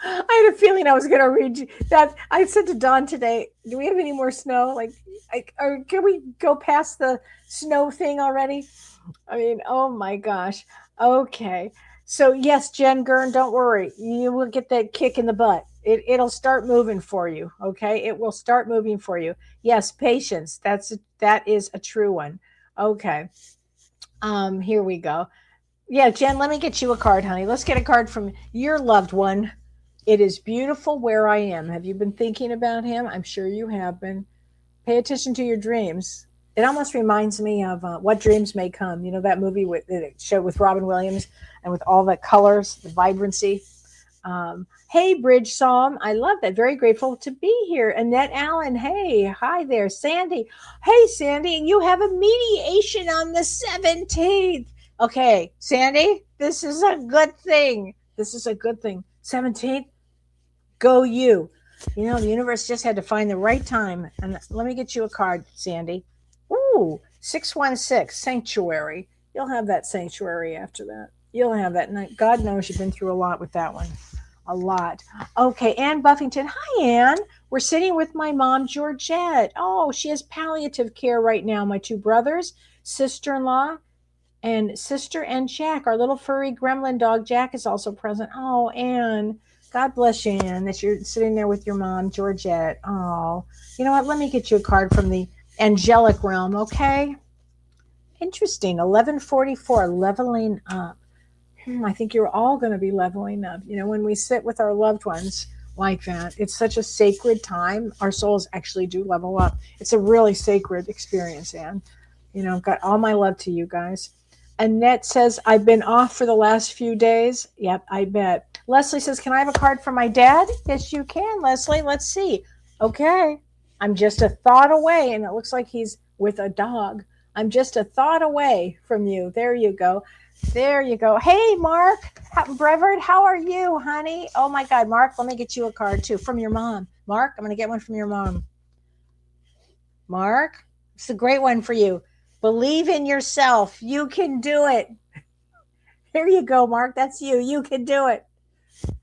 I had a feeling I was going to read you that. I said to Dawn today, do we have any more snow? Or can we go past the snow thing already? I mean, oh my gosh. Okay. So yes, Jen Gurn, don't worry. You will get that kick in the butt. It'll start moving for you. Okay. It will start moving for you. Yes. Patience. That is a true one. Okay. Here we go. Yeah, Jen, let me get you a card, honey. Let's get a card from your loved one. It is beautiful where I am. Have you been thinking about him? I'm sure you have been. Pay attention to your dreams. It almost reminds me of What Dreams May Come. You know that movie that it showed with Robin Williams and with all the colors, the vibrancy. Hey, Bridge Psalm. I love that. Very grateful to be here. Annette Allen. Hey, hi there. Sandy. Hey, Sandy. You have a mediation on the 17th. Okay, Sandy, this is a good thing. This is a good thing. 17th, go you. You know, the universe just had to find the right time. And let me get you a card, Sandy. Ooh, 616, Sanctuary. You'll have that sanctuary after that. You'll have that. And God knows you've been through a lot with that one. A lot. Okay, Ann Buffington. Hi, Ann. We're sitting with my mom, Georgette. Oh, she has palliative care right now. My two brothers, sister-in-law, and sister and Jack, our little furry gremlin dog, Jack, is also present. Oh, Ann. God bless you, Ann, that you're sitting there with your mom, Georgette. Oh, you know what? Let me get you a card from the angelic realm, okay? Interesting. 1144, leveling up. I think you're all going to be leveling up. You know, when we sit with our loved ones like that, it's such a sacred time. Our souls actually do level up. It's a really sacred experience, Ann. You know, got all my love to you guys. Annette says, I've been off for the last few days. Yep, I bet. Leslie says, can I have a card for my dad? Yes, you can, Leslie. Let's see. Okay. I'm just a thought away, and it looks like he's with a dog. I'm just a thought away from you. There you go. There you go. Hey, Mark Brevard, how are you, honey? Oh, my God, Mark, let me get you a card, too, from your mom. Mark, I'm going to get one from your mom. Mark, it's a great one for you. Believe in yourself. You can do it. Here you go, Mark. That's you. You can do it.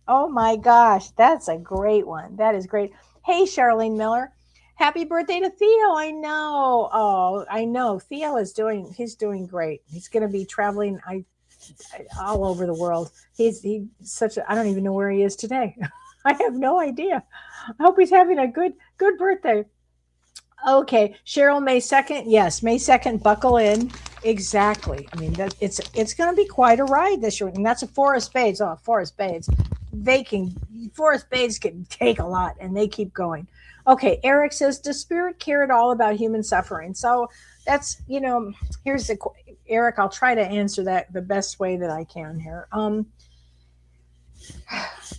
Oh, my gosh. That's a great one. That is great. Hey, Charlene Miller. Happy birthday to Theo. I know. Oh, I know. Theo he's doing great. He's going to be traveling all over the world. He's such a, I don't even know where he is today. I have no idea. I hope he's having a good birthday. Okay, Cheryl, May 2nd. Yes, May 2nd, buckle in. Exactly. I mean, that it's going to be quite a ride this year. And that's a four of spades. Oh, four of spades. Four of spades can take a lot, and they keep going. Okay, Eric says, does spirit care at all about human suffering? So that's, you know, Eric, I'll try to answer that the best way that I can here.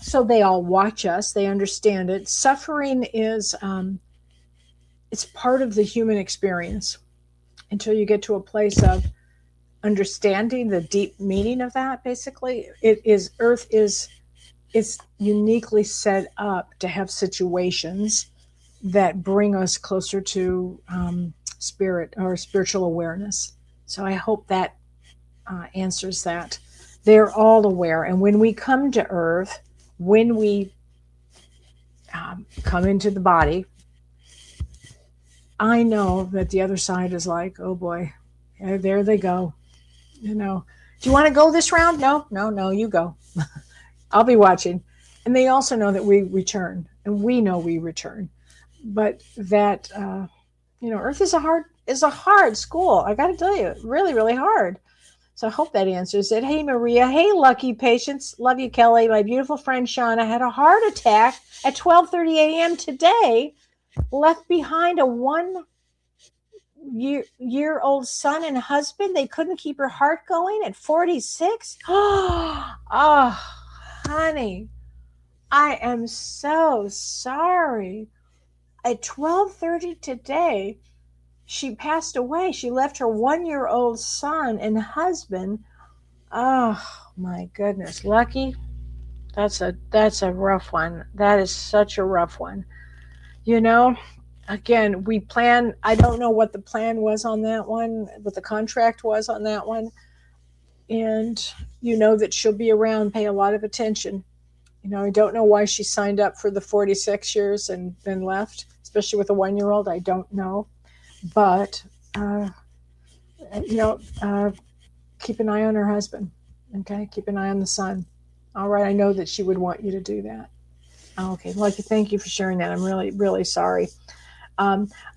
So they all watch us. They understand it. Suffering is... it's part of the human experience until you get to a place of understanding the deep meaning of that. Basically, Earth is uniquely set up to have situations that bring us closer to spirit or spiritual awareness. So I hope that answers that. They're all aware. And when we come to Earth, when we come into the body, I know that the other side is like, oh boy, there they go. You know, do you want to go this round? No, you go. I'll be watching. And they also know that we return, and we know we return. But that, Earth is a hard school. I got to tell you, really, really hard. So I hope that answers it. Hey, Maria. Hey, lucky patients. Love you, Kelly. My beautiful friend Shauna had a heart attack at 12:30 a.m. today. Left behind a 1 year old son and husband. They couldn't keep her heart going at 46. Oh, honey, I am so sorry. At 12:30 today, she passed away. She left her 1 year old son and husband. Oh my goodness, Lucky. That's a rough one. That is such a rough one. You know, again, we plan. I don't know what the plan was on that one, what the contract was on that one. And you know that she'll be around, pay a lot of attention. You know, I don't know why she signed up for the 46 years and then left, especially with a 1 year old. I don't know. But, keep an eye on her husband. Okay. Keep an eye on the son. All right. I know that she would want you to do that. Okay, Lucky, thank you for sharing that. I'm really, really sorry.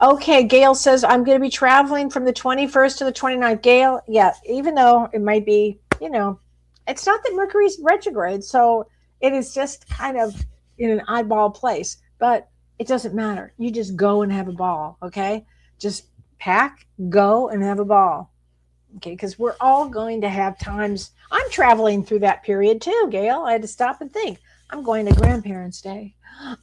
Okay, Gail says, I'm going to be traveling from the 21st to the 29th. Gail, yeah, even though it might be, it's not that Mercury's retrograde, so it is just kind of in an oddball place, but it doesn't matter. You just go and have a ball, okay? Just pack, go, and have a ball, okay? Because we're all going to have times. I'm traveling through that period too, Gail. I had to stop and think. I'm going to Grandparents' Day,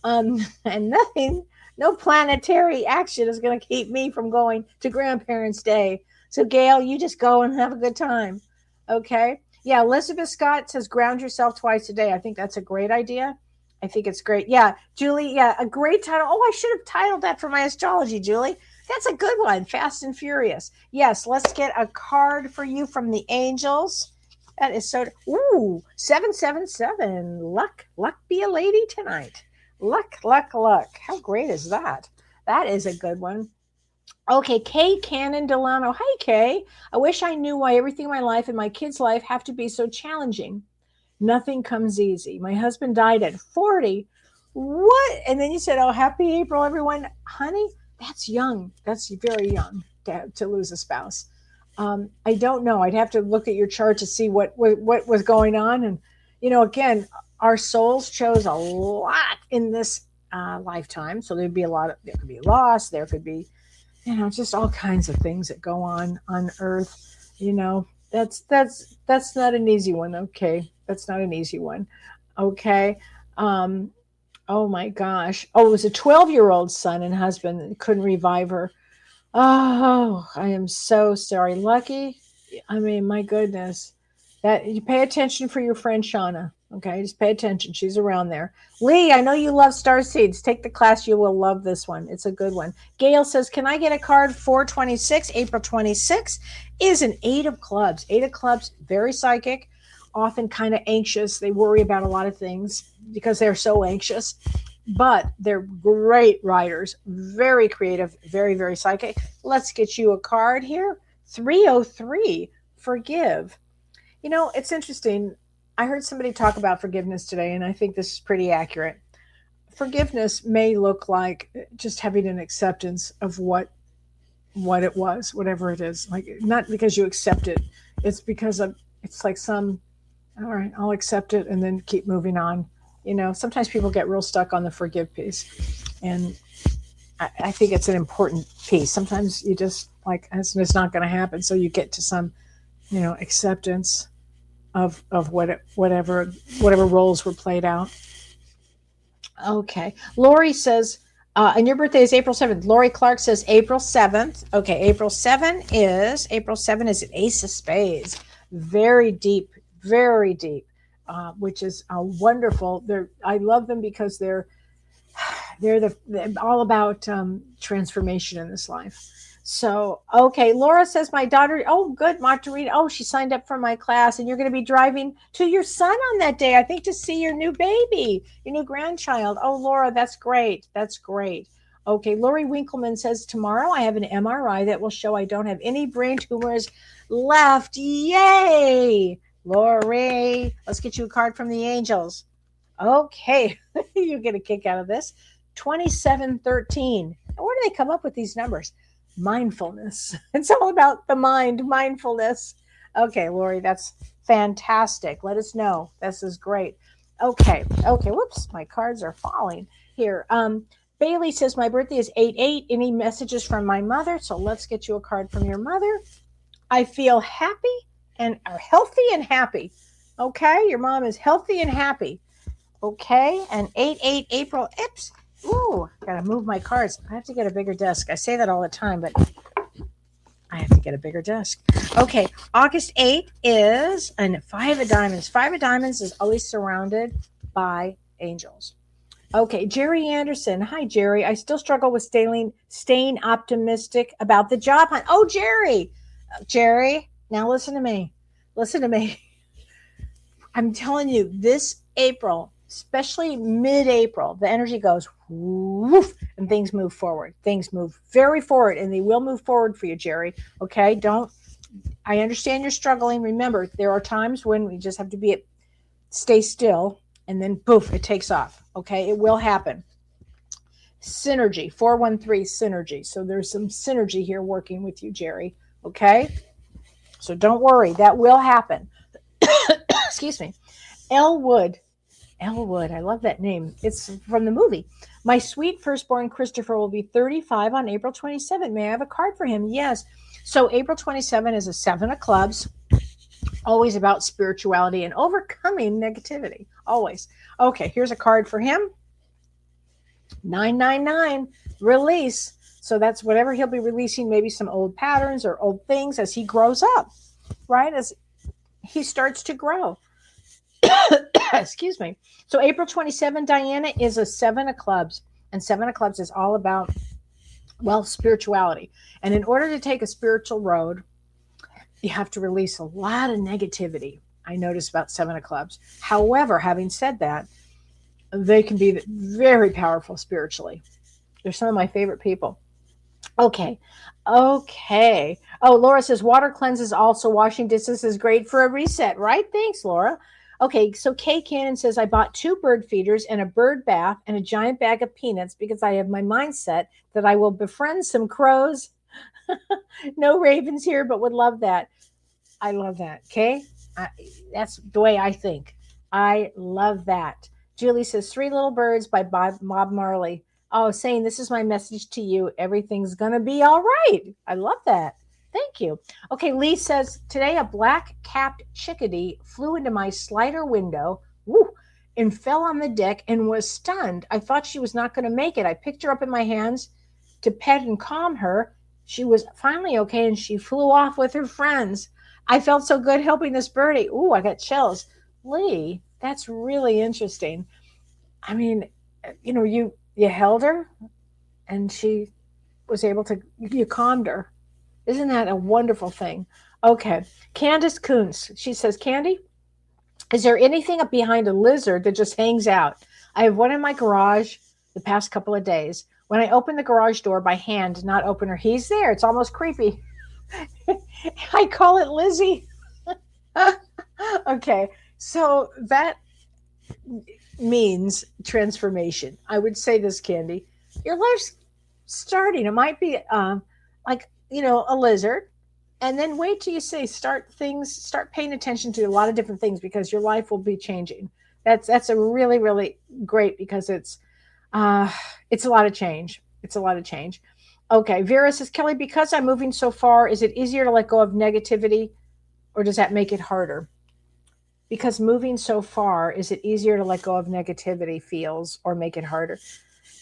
and nothing, no planetary action is going to keep me from going to Grandparents' Day. So, Gail, you just go and have a good time, okay? Yeah, Elizabeth Scott says ground yourself twice a day. I think that's a great idea. I think it's great. Yeah, Julie, yeah, a great title. Oh, I should have titled that for my astrology, Julie. That's a good one. Fast and Furious. Yes, let's get a card for you from the angels. That is so. Ooh, 777. Luck, luck be a lady tonight. Luck, luck, luck. How great is that? That is a good one. Okay, Kay Cannon Delano. Hi, Kay. I wish I knew why everything in my life and my kids' life have to be so challenging. Nothing comes easy. My husband died at 40. What? And then you said, oh, happy April, everyone. Honey, that's young. That's very young to lose a spouse. I don't know. I'd have to look at your chart to see what was going on. And, again, our souls chose a lot in this lifetime. So there'd be there could be loss. There could be, just all kinds of things that go on Earth. That's not an easy one. Okay. That's not an easy one. Okay. Oh my gosh. Oh, it was a 12-year-old son and husband that couldn't revive her. Oh, I am so sorry. Lucky. I mean, my goodness. That you pay attention for your friend Shauna. Okay, just pay attention. She's around there. Lee, I know you love star seeds. Take the class. You will love this one. It's a good one. Gail says, can I get a card? 426, April 26 is an 8 of clubs. 8 of clubs, very psychic, often kind of anxious. They worry about a lot of things because they're so anxious. But they're great writers, very creative, very, very psychic. Let's get you a card here. 303, forgive. It's interesting. I heard somebody talk about forgiveness today, and I think this is pretty accurate. Forgiveness may look like just having an acceptance of what it was, whatever it is. Like, not because you accept it. It's because it's like all right, I'll accept it and then keep moving on. Sometimes people get real stuck on the forgive piece. And I think it's an important piece. Sometimes you just it's not going to happen. So you get to some, acceptance of whatever roles were played out. Okay. Lori says, and your birthday is April 7th. Lori Clark says April 7th. Okay. April 7 is an ace of spades. Very deep, very deep. Which is wonderful. I love them because they're all about transformation in this life. So, okay, Laura says my daughter. Oh, good, Margarita. Oh, she signed up for my class, and you're going to be driving to your son on that day, I think, to see your new baby, your new grandchild. Oh, Laura, that's great. That's great. Okay, Lori Winkleman says tomorrow I have an MRI that will show I don't have any brain tumors left. Yay! Lori, let's get you a card from the angels. Okay, you get a kick out of this. 2713. Where do they come up with these numbers? Mindfulness. It's all about the mind, mindfulness. Okay, Lori, that's fantastic. Let us know. This is great. Okay. Whoops, my cards are falling here. Bailey says my birthday is 8/8. Any messages from my mother? So let's get you a card from your mother. I feel happy and are healthy and happy. Okay, your mom is healthy and happy. Okay, and 8/8 April. Oops. Ooh, gotta move my cards. I have to get a bigger desk. I say that all the time, but I have to get a bigger desk. Okay, August 8th is a 5 of diamonds. 5 of diamonds is always surrounded by angels. Okay, Jerry Anderson. Hi, Jerry. I still struggle with staying optimistic about the job hunt. Oh, Jerry. Jerry, now listen to me. Listen to me. I'm telling you, this April, especially mid-April, the energy goes woof, and things move forward. Things move very forward, and they will move forward for you, Jerry. Okay, I understand you're struggling. Remember, there are times when we just have to stay still, and then poof, it takes off. Okay, it will happen. Synergy, 413 synergy. So there's some synergy here working with you, Jerry. Okay, so don't worry, that will happen. Excuse me. Elwood Elwood. I love that name. It's from the movie. My sweet firstborn Christopher will be 35 on April 27th. May I have a card for him? Yes. So April 27 is a 7 of clubs. Always about spirituality and overcoming negativity. Always. Okay, here's a card for him. 999, release. So that's whatever he'll be releasing, maybe some old patterns or old things as he grows up, right? As he starts to grow. Excuse me. So April 27, Diana, is a 7 of clubs. And 7 of clubs is all about, well, spirituality. And in order to take a spiritual road, you have to release a lot of negativity. I notice about 7 of clubs. However, having said that, they can be very powerful spiritually. They're some of my favorite people. Okay. Oh, Laura says water cleanses also. Washing dishes is great for a reset, right? Thanks, Laura. Okay, so Kay Cannon says, I bought 2 bird feeders and a bird bath and a giant bag of peanuts because I have my mindset that I will befriend some crows. No ravens here, but would love that. I love that, Kay. That's the way I think. I love that. Julie says, 3 Little Birds by Bob Marley. Oh, saying this is my message to you. Everything's going to be all right. I love that. Thank you. Okay, Lee says, today a black-capped chickadee flew into my slider window and fell on the deck and was stunned. I thought she was not going to make it. I picked her up in my hands to pet and calm her. She was finally okay, and she flew off with her friends. I felt so good helping this birdie. Ooh, I got chills. Lee, that's really interesting. I mean, you held her, and she was able to, you calmed her. Isn't that a wonderful thing? Okay. Candace Kuntz. She says, Candy, is there anything up behind a lizard that just hangs out? I have one in my garage the past couple of days. When I open the garage door by hand, not opener, he's there. It's almost creepy. I call it Lizzie. Okay. So that means transformation. I would say this, Candy. Your life's starting. It might be a lizard, and then wait till you start paying attention to a lot of different things, because your life will be changing. That's a really, really great, because it's a lot of change. It's a lot of change. Okay. Vera says, Kelly, because I'm moving so far, is it easier to let go of negativity, or does that make it harder? Because moving so far, is it easier to let go of negativity feels, or make it harder?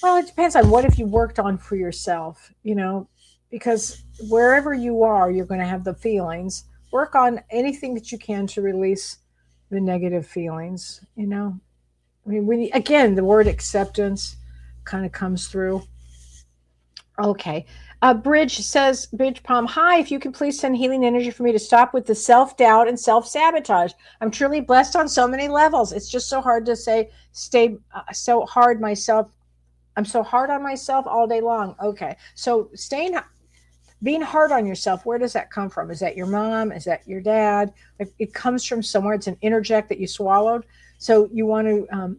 Well, it depends on what if you worked on for yourself, because wherever you are, you're going to have the feelings. Work on anything that you can to release the negative feelings, I mean, again, the word acceptance kind of comes through. Okay. Bridge Palm, hi, if you can please send healing energy for me to stop with the self-doubt and self-sabotage. I'm truly blessed on so many levels. It's just so hard to so hard myself. I'm so hard on myself all day long. Okay. So being hard on yourself, where does that come from? Is that your mom? Is that your dad? It comes from somewhere. It's an interject that you swallowed. So you want to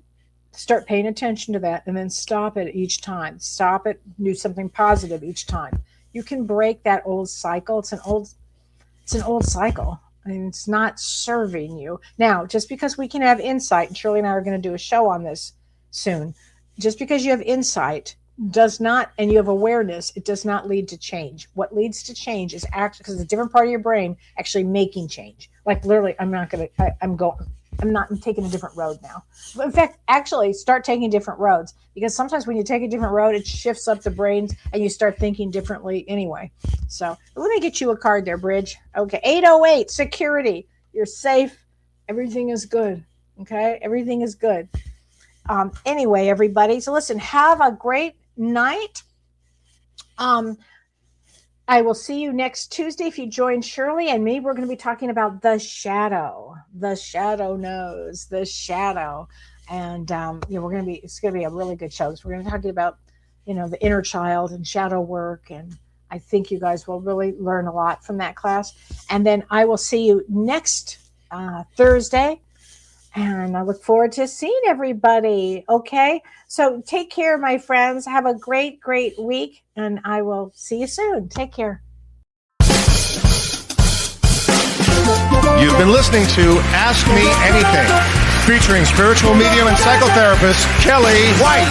start paying attention to that, and then stop it each time. Stop it, do something positive each time. You can break that old cycle. It's an old cycle. I mean, it's not serving you. Now, just because we can have insight, and Shirley and I are going to do a show on this soon, just because you have insight and you have awareness, it does not lead to change. What leads to change is actually, because it's a different part of your brain actually making change. Like literally, I'm taking a different road now. In fact, actually start taking different roads, because sometimes when you take a different road, it shifts up the brains and you start thinking differently anyway. So let me get you a card there, Bridge. Okay. 808, security. You're safe. Everything is good. Okay. Everything is good. Anyway, everybody. So listen, have a great night. I will see you next Tuesday. If you join Shirley and me, we're going to be talking about the shadow. The shadow knows, the shadow. And it's going to be a really good show. So we're going to be talking about, the inner child and shadow work. And I think you guys will really learn a lot from that class. And then I will see you next Thursday. And I look forward to seeing everybody. Okay. So take care, my friends. Have a great, great week. And I will see you soon. Take care. You've been listening to Ask Me Anything. featuring spiritual medium and psychotherapist Kelly White.